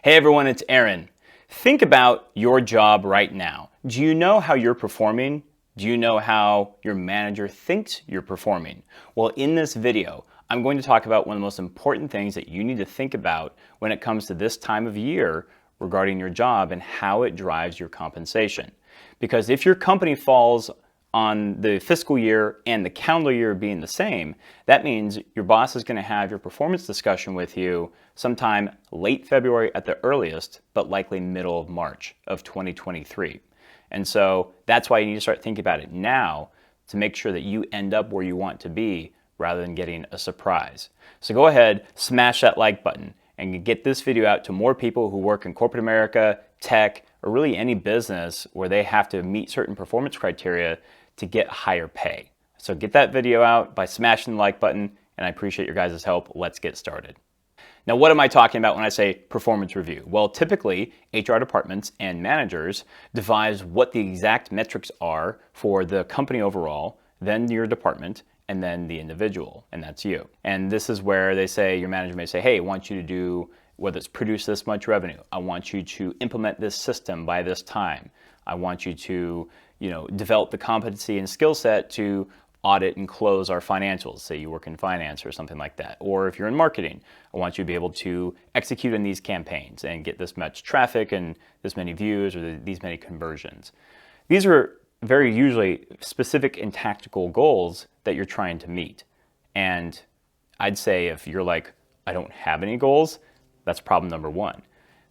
Hey everyone, it's Aaron. Think about your job right now. Do you know how you're performing? Do you know how your manager thinks you're performing? Well, in this video, I'm going to talk about one of the most important things that you need to think about when it comes to this time of year regarding your job and how it drives your compensation. Because if your company falls on the fiscal year and the calendar year being the same, that means your boss is going to have your performance discussion with you sometime late February at the earliest, but likely middle of March of 2023. And so that's why you need to start thinking about it now to make sure that you end up where you want to be rather than getting a surprise. So go ahead, smash that like button and get this video out to more people who work in corporate America, tech, or really any business where they have to meet certain performance criteria to get higher pay. So get that video out by smashing the like button, and I appreciate your guys' help. Let's get started. Now, what am I talking about when I say performance review? Well, typically, HR departments and managers devise what the exact metrics are for the company overall, then your department, and then the individual, and that's you. And this is where they say, your manager may say, hey, I want you to do, whether it's produce this much revenue, I want you to implement this system by this time, I want you to develop the competency and skill set to audit and close our financials. Say you work in finance or something like that. Or if you're in marketing, I want you to be able to execute in these campaigns and get this much traffic and this many views or these many conversions. These are very usually specific and tactical goals that you're trying to meet. And I'd say if you're like, I don't have any goals, that's problem number one.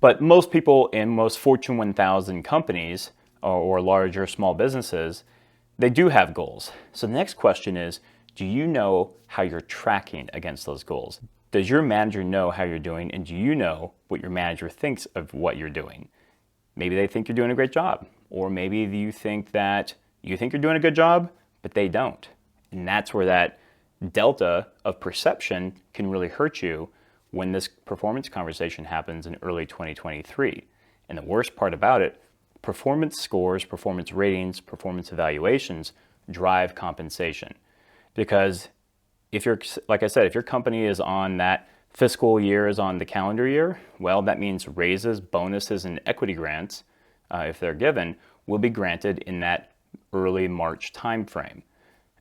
But most people in most Fortune 1000 companies or large or small businesses, they do have goals. So the next question is, do you know how you're tracking against those goals? Does your manager know how you're doing, and do you know what your manager thinks of what you're doing? Maybe they think you're doing a great job, or maybe you think you're doing a good job, but they don't. And that's where that delta of perception can really hurt you when this performance conversation happens in early 2023. And the worst part about it, performance scores, performance ratings, performance evaluations drive compensation. Because if you're, like I said, if your company is on that fiscal year is on the calendar year, well, that means raises, bonuses, and equity grants, if they're given, will be granted in that early March timeframe.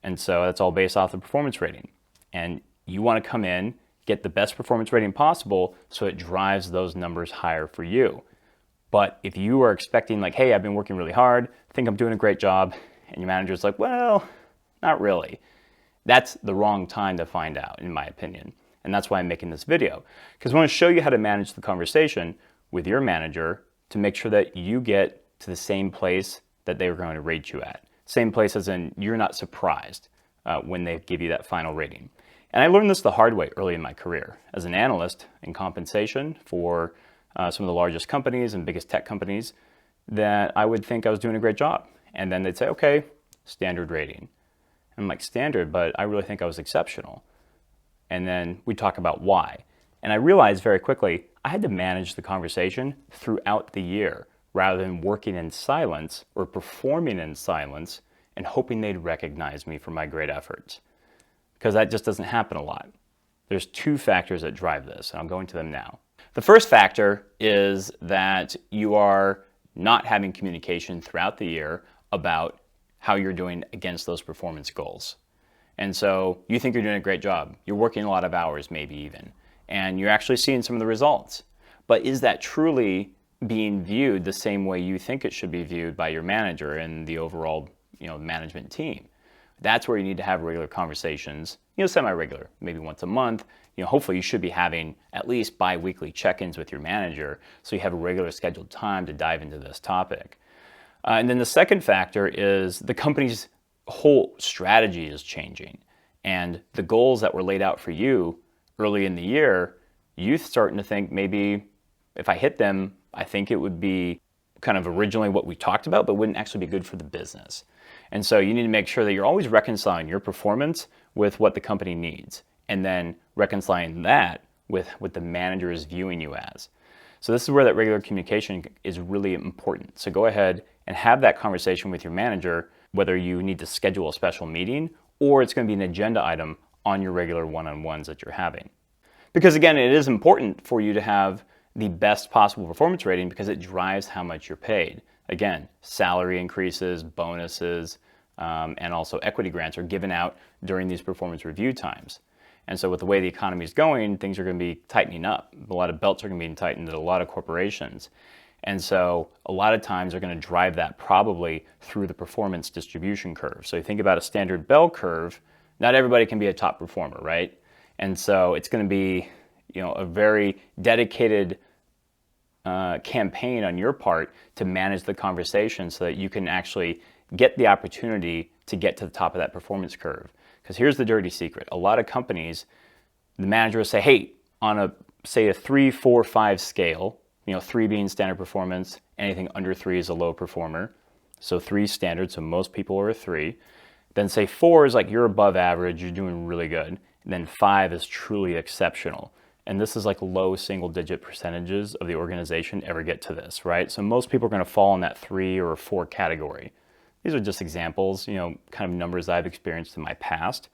And so that's all based off the performance rating. And you want to come in, get the best performance rating possible so it drives those numbers higher for you. But if you are expecting like, hey, I've been working really hard, think I'm doing a great job, and your manager's like, well, not really. That's the wrong time to find out, in my opinion. And that's why I'm making this video. Because I want to show you how to manage the conversation with your manager to make sure that you get to the same place that they were going to rate you at. Same place as in you're not surprised when they give you that final rating. And I learned this the hard way early in my career. As an analyst in compensation for some of the largest companies and biggest tech companies, that I would think I was doing a great job. And then they'd say, okay, standard rating. And I'm like, standard, but I really think I was exceptional. And then we talk about why. And I realized very quickly, I had to manage the conversation throughout the year rather than working in silence or performing in silence and hoping they'd recognize me for my great efforts. Because that just doesn't happen a lot. There's two factors that drive this, and I'm going to them now. The first factor is that you are not having communication throughout the year about how you're doing against those performance goals. And so you think you're doing a great job. You're working a lot of hours, maybe even, and you're actually seeing some of the results. But is that truly being viewed the same way you think it should be viewed by your manager and the overall, management team? That's where you need to have regular conversations, semi-regular, maybe once a month. Hopefully you should be having at least bi-weekly check-ins with your manager so you have a regular scheduled time to dive into this topic. And then the second factor is the company's whole strategy is changing. And the goals that were laid out for you early in the year, you're starting to think maybe if I hit them, I think it would be kind of originally what we talked about, but wouldn't actually be good for the business. And so you need to make sure that you're always reconciling your performance with what the company needs, and then reconciling that with what the manager is viewing you as. So this is where that regular communication is really important. So go ahead and have that conversation with your manager, whether you need to schedule a special meeting or it's going to be an agenda item on your regular one-on-ones that you're having. Because again, it is important for you to have the best possible performance rating because it drives how much you're paid. Again, salary increases, bonuses, and also equity grants are given out during these performance review times. And so with the way the economy is going, things are going to be tightening up. A lot of belts are going to be tightened at a lot of corporations. And so a lot of times they're going to drive that probably through the performance distribution curve. So you think about a standard bell curve, not everybody can be a top performer, right? And so it's going to be, a very dedicated campaign on your part to manage the conversation so that you can actually get the opportunity to get to the top of that performance curve. Because here's the dirty secret. A lot of companies, the manager will say, hey, on a 3, 4, 5 scale, 3 being standard performance, anything under 3 is a low performer. So 3 is standard, so most people are a 3. Then say 4 is like you're above average, you're doing really good. And then 5 is truly exceptional. And this is like low single-digit percentages of the organization ever get to this, right? So most people are going to fall in that 3 or 4 category. These are just examples, kind of numbers I've experienced in my past.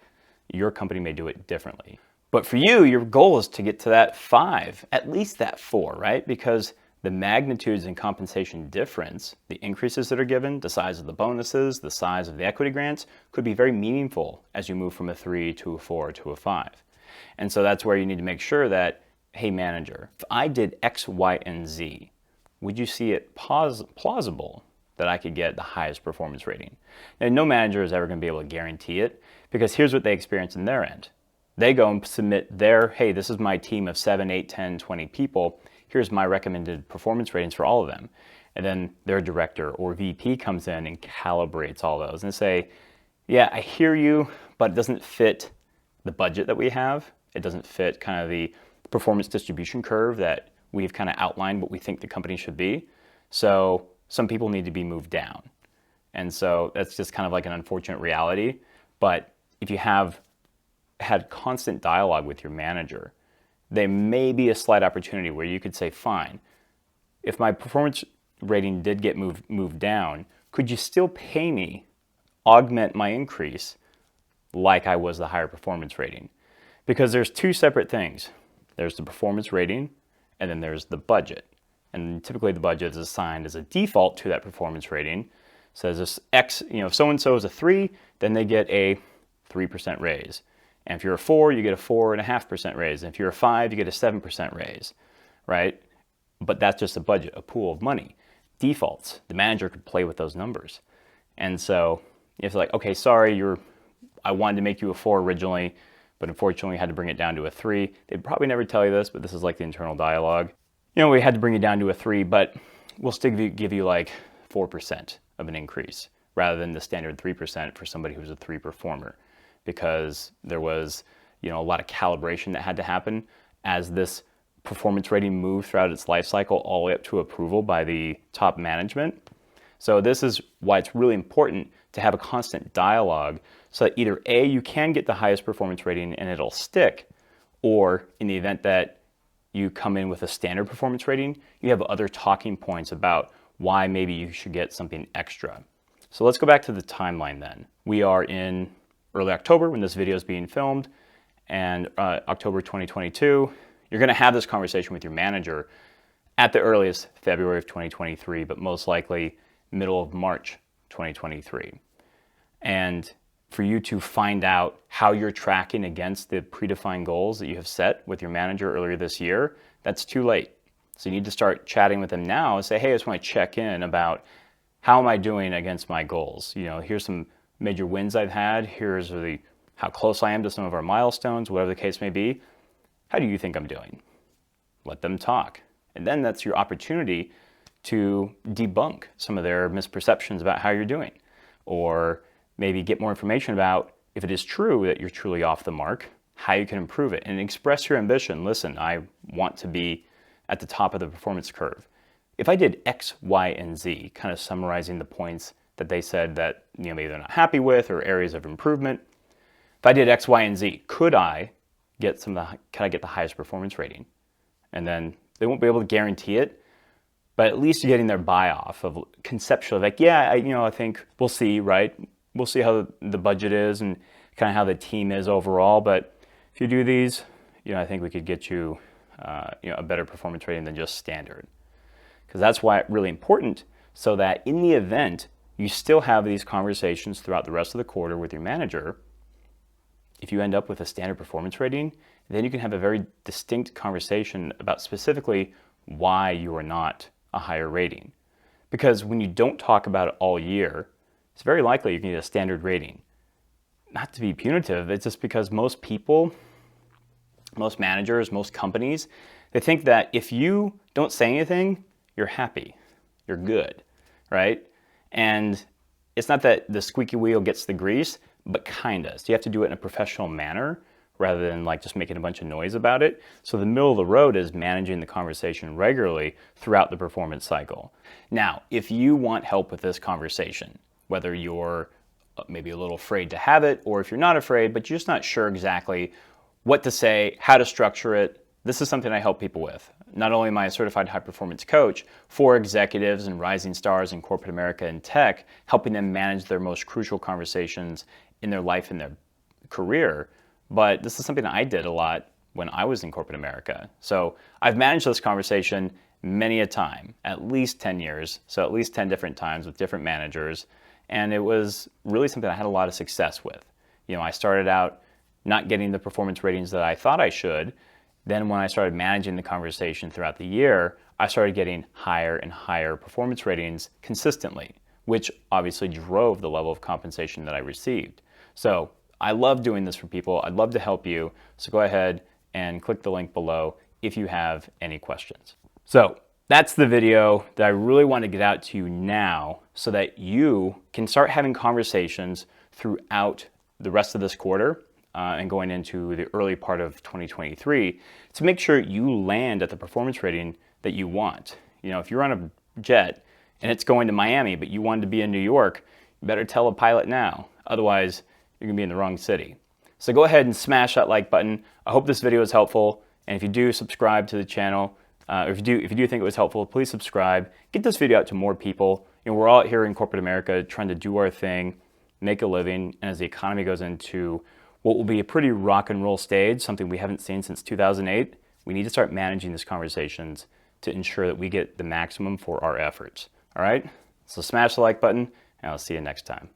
Your company may do it differently. But for you, your goal is to get to that 5, at least that 4, right? Because the magnitudes in compensation difference, the increases that are given, the size of the bonuses, the size of the equity grants, could be very meaningful as you move from a 3 to a 4 to a 5. And so that's where you need to make sure that, hey manager, if I did X, Y, and Z, would you see it plausible that I could get the highest performance rating? And no manager is ever going to be able to guarantee it, because here's what they experience in their end. They go and submit their, hey, this is my team of 7, 8, 10, 20 people. Here's my recommended performance ratings for all of them. And then their director or VP comes in and calibrates all those and say, yeah, I hear you, but it doesn't fit the budget that we have. It doesn't fit kind of the performance distribution curve that we've kind of outlined what we think the company should be. So some people need to be moved down. And so that's just kind of like an unfortunate reality. But if you have had constant dialogue with your manager, there may be a slight opportunity where you could say, fine, if my performance rating did get moved down, could you still pay me, augment my increase like I was the higher performance rating? Because there's 2 separate things. There's the performance rating, and then there's the budget. And typically the budget is assigned as a default to that performance rating. So as this X, if so-and-so is a 3, then they get a 3% raise. And if you're a 4, you get a 4.5% raise. And if you're a 5, you get a 7% raise, right? But that's just a budget, a pool of money. Defaults, the manager could play with those numbers. And so if like, okay, sorry, I wanted to make you a 4 originally, but unfortunately had to bring it down to a 3. They'd probably never tell you this, but this is like the internal dialogue. We had to bring it down to a 3, but we'll still give you like 4% of an increase rather than the standard 3% for somebody who's a 3 performer, because there was, a lot of calibration that had to happen as this performance rating moved throughout its life cycle all the way up to approval by the top management. So this is why it's really important to have a constant dialogue so that either A, you can get the highest performance rating and it'll stick, or in the event that you come in with a standard performance rating, you have other talking points about why maybe you should get something extra. So let's go back to the timeline then. We are in early October when this video is being filmed, and October 2022, you're gonna have this conversation with your manager at the earliest February of 2023, but most likely middle of March 2023. And for you to find out how you're tracking against the predefined goals that you have set with your manager earlier this year, that's too late. So you need to start chatting with them now and say, hey, I just want to check in about how am I doing against my goals? Here's some major wins I've had. Here's how close I am to some of our milestones, whatever the case may be. How do you think I'm doing? Let them talk. And then that's your opportunity to debunk some of their misperceptions about how you're doing, or maybe get more information about if it is true that you're truly off the mark, how you can improve it, and express your ambition. Listen, I want to be at the top of the performance curve. If I did X, Y, and Z, kind of summarizing the points that they said that maybe they're not happy with or areas of improvement, if I did X, Y, and Z, could I get the highest performance rating? And then they won't be able to guarantee it, but at least you're getting their buy-off of conceptually, like, yeah, I think we'll see, right? We'll see how the budget is and kind of how the team is overall. But if you do these, I think we could get you a better performance rating than just standard. Because that's why it's really important, so that in the event you still have these conversations throughout the rest of the quarter with your manager, if you end up with a standard performance rating, then you can have a very distinct conversation about specifically why you are not a higher rating. Because when you don't talk about it all year, it's very likely you can get a standard rating. Not to be punitive, it's just because most people, most managers, most companies, they think that if you don't say anything, you're happy, you're good, right? And it's not that the squeaky wheel gets the grease, but kinda. So you have to do it in a professional manner rather than like just making a bunch of noise about it. So the middle of the road is managing the conversation regularly throughout the performance cycle. Now, if you want help with this conversation, whether you're maybe a little afraid to have it, or if you're not afraid, but you're just not sure exactly what to say, how to structure it, this is something I help people with. Not only am I a certified high performance coach for executives and rising stars in corporate America and tech, helping them manage their most crucial conversations in their life and their career, but this is something that I did a lot when I was in corporate America. So I've managed this conversation many a time, at least 10 years, so at least 10 different times with different managers, and it was really something I had a lot of success with. I started out not getting the performance ratings that I thought I should. Then when I started managing the conversation throughout the year, I started getting higher and higher performance ratings consistently, which obviously drove the level of compensation that I received. So I love doing this for people. I'd love to help you. So go ahead and click the link below if you have any questions. So that's the video that I really want to get out to you now so that you can start having conversations throughout the rest of this quarter and going into the early part of 2023 to make sure you land at the performance rating that you want. If you're on a jet and it's going to Miami, but you wanted to be in New York, you better tell a pilot now. Otherwise, you're gonna be in the wrong city. So go ahead and smash that like button. I hope this video is helpful. And if you do subscribe to the channel, or if you do think it was helpful, please subscribe. Get this video out to more people. We're all out here in corporate America trying to do our thing, make a living, and as the economy goes into what will be a pretty rock and roll stage, something we haven't seen since 2008, we need to start managing these conversations to ensure that we get the maximum for our efforts. All right? So smash the like button, and I'll see you next time.